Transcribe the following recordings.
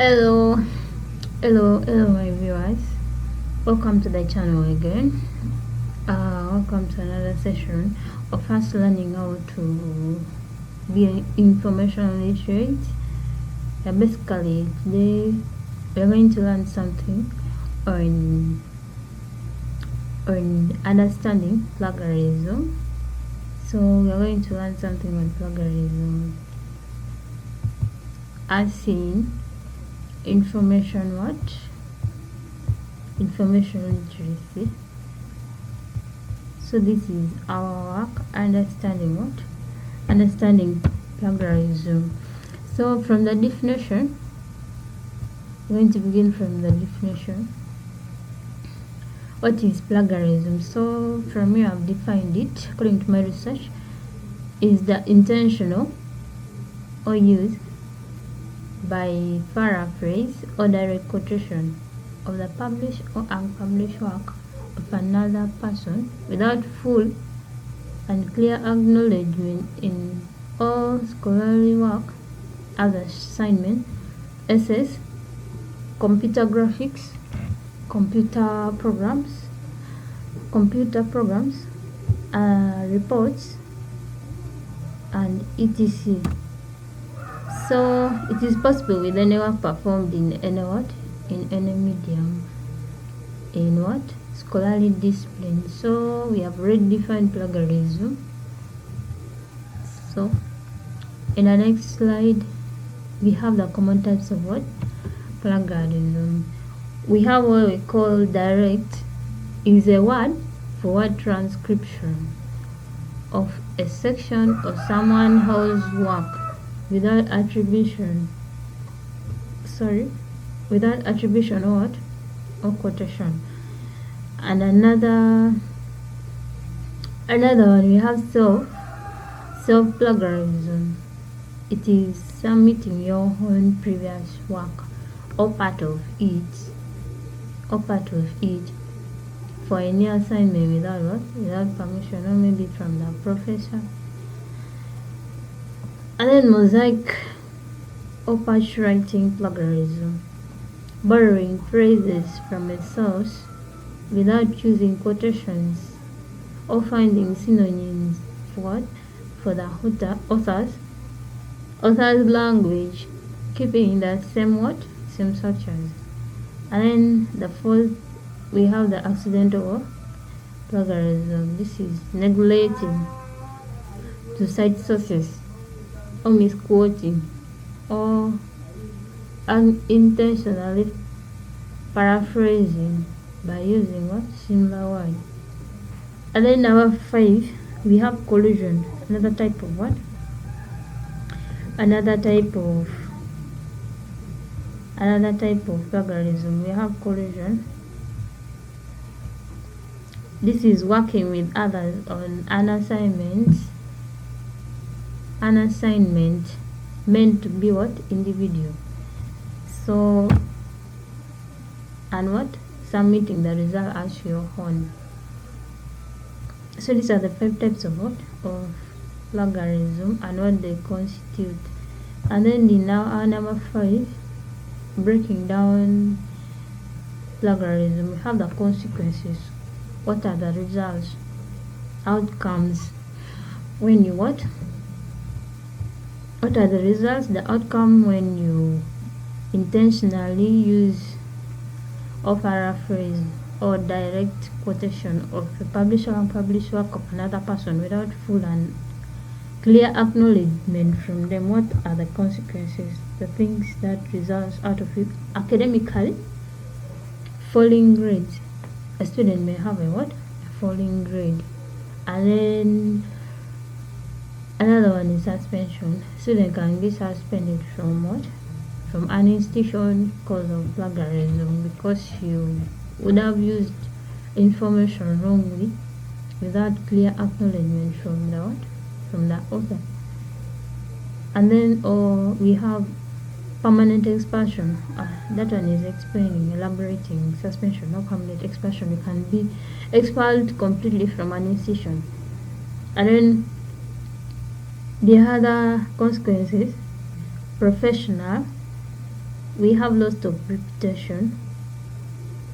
Hello, hello my viewers. Welcome to the channel again. Welcome to another session of us learning how to be information literate. Basically today we're going to learn something on understanding plagiarism. So we're going to learn something on plagiarism as seen information literacy. So this is our work, understanding plagiarism. So from the definition, we're going to begin from the definition. What is plagiarism? So from here I've defined it according to my research is the intentional or use by paraphrase or direct quotation of the published or unpublished work of another person without full and clear acknowledgement in all scholarly work as assignment, essays, computer graphics, computer programs, reports, and etc. So it is possible with any work performed in any medium, in scholarly discipline. So we have already defined plagiarism. So in the next slide we have the common types of plagiarism. We have what we call direct, is a word for word transcription of a section of someone else's work without attribution or quotation. And another one, we have self plagiarism. It is submitting your own previous work or part of it for any assignment without permission, or maybe from the professor. And then mosaic or patch writing plagiarism, borrowing phrases from a source without using quotations or finding synonyms for the author's language, keeping the same structures. And then the fourth, we have the accidental plagiarism. This is neglecting to cite sources or misquoting or unintentionally paraphrasing by using similar words. And then number 5, we have collusion, another type of plagiarism. We have collusion. This is working with others on an assignment meant to be individual. So and submitting the result as your own. So these are the 5 types of plagiarism and what they constitute. And then in our number 5, breaking down plagiarism, we have the consequences. What are the results, outcomes when you what are the results, the outcome when you intentionally use or paraphrase or direct quotation of a published or unpublished work of another person without full and clear acknowledgement from them. What are the consequences, the things that results out of it? Academically, falling grades. A student may have a falling grade. And then another one is suspension. Student can be suspended from an institution because of plagiarism, because you would have used information wrongly without clear acknowledgement from the author. And then we have permanent expulsion. That one is elaborating suspension or permanent expulsion. You can be expelled completely from an institution. And then the other consequences, professional we have loss of reputation,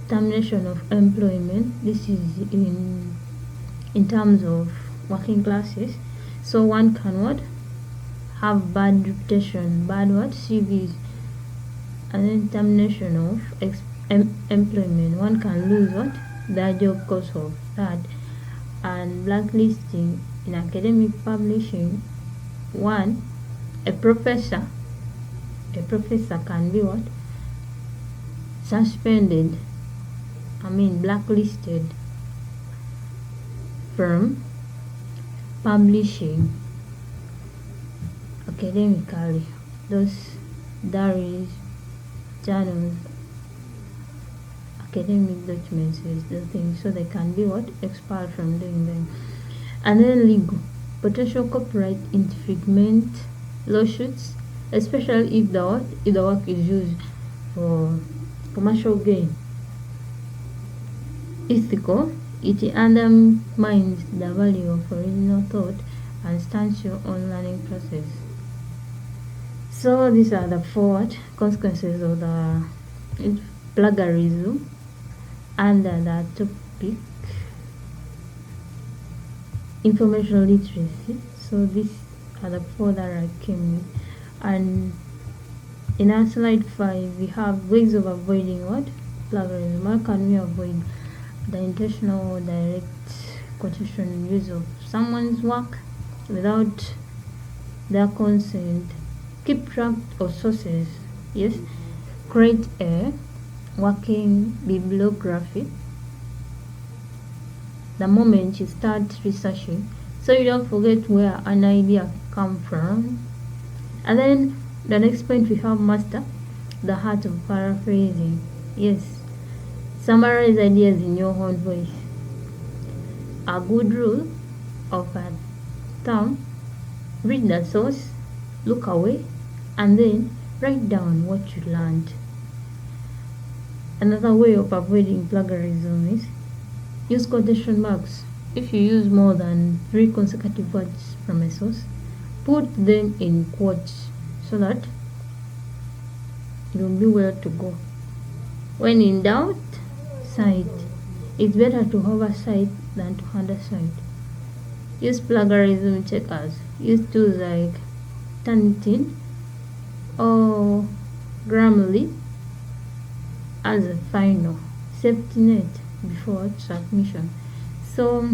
termination of employment. This is in terms of working classes. So one can what? Have bad reputation, bad what? CVs, and then termination of employment. One can lose what? Their job because of that. And blacklisting in academic publishing. One, a professor can be what? Suspended, blacklisted from publishing academically those diaries, journals, academic documents, the things, so they can be what? Expelled from doing them. And then legal, potential copyright infringement lawsuits, especially if the work is used for commercial gain. Ethical, it undermines the value of original thought and stunts your own learning process. So these are the 4 consequences of the plagiarism under the topic information literacy. So these are the 4 that I came with. And in our slide 5, we have ways of avoiding what? Plagiarism. How can we avoid the intentional or direct quotation use of someone's work without their consent? Keep track of sources. Yes. Create a working bibliography the moment you start researching, so you don't forget where an idea come from. And then the next point, we have master the art of paraphrasing. Yes, summarize ideas in your own voice. A good rule of thumb: read the source, look away, and then write down what you learned. Another way of avoiding plagiarism is use quotation marks. If you use more than 3 consecutive words from a source, put them in quotes so that you'll be well to go. When in doubt, cite. It's better to oversight than to undercite. Use plagiarism checkers. Use tools like Turnitin or Grammarly as a final safety net before submission. So,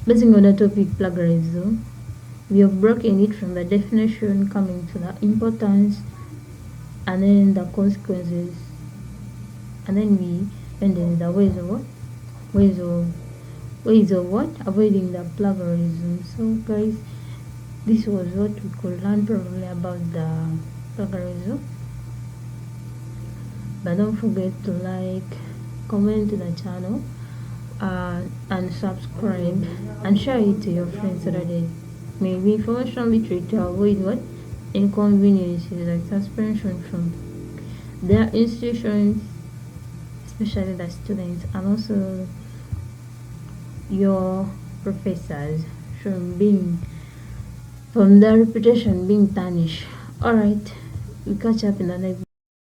based on the topic plagiarism, we have broken it from the definition, coming to the importance, and then the consequences, and then we ended with the ways of what? Avoiding the plagiarism. So guys, this was what we could learn probably about the plagiarism. But don't forget to like, comment to the channel, and subscribe, and share it to your friends so that they may be information literate to avoid what? Inconveniences like suspension from their institutions, especially the students, and also your professors from their reputation being tarnished. Alright, we catch up in the next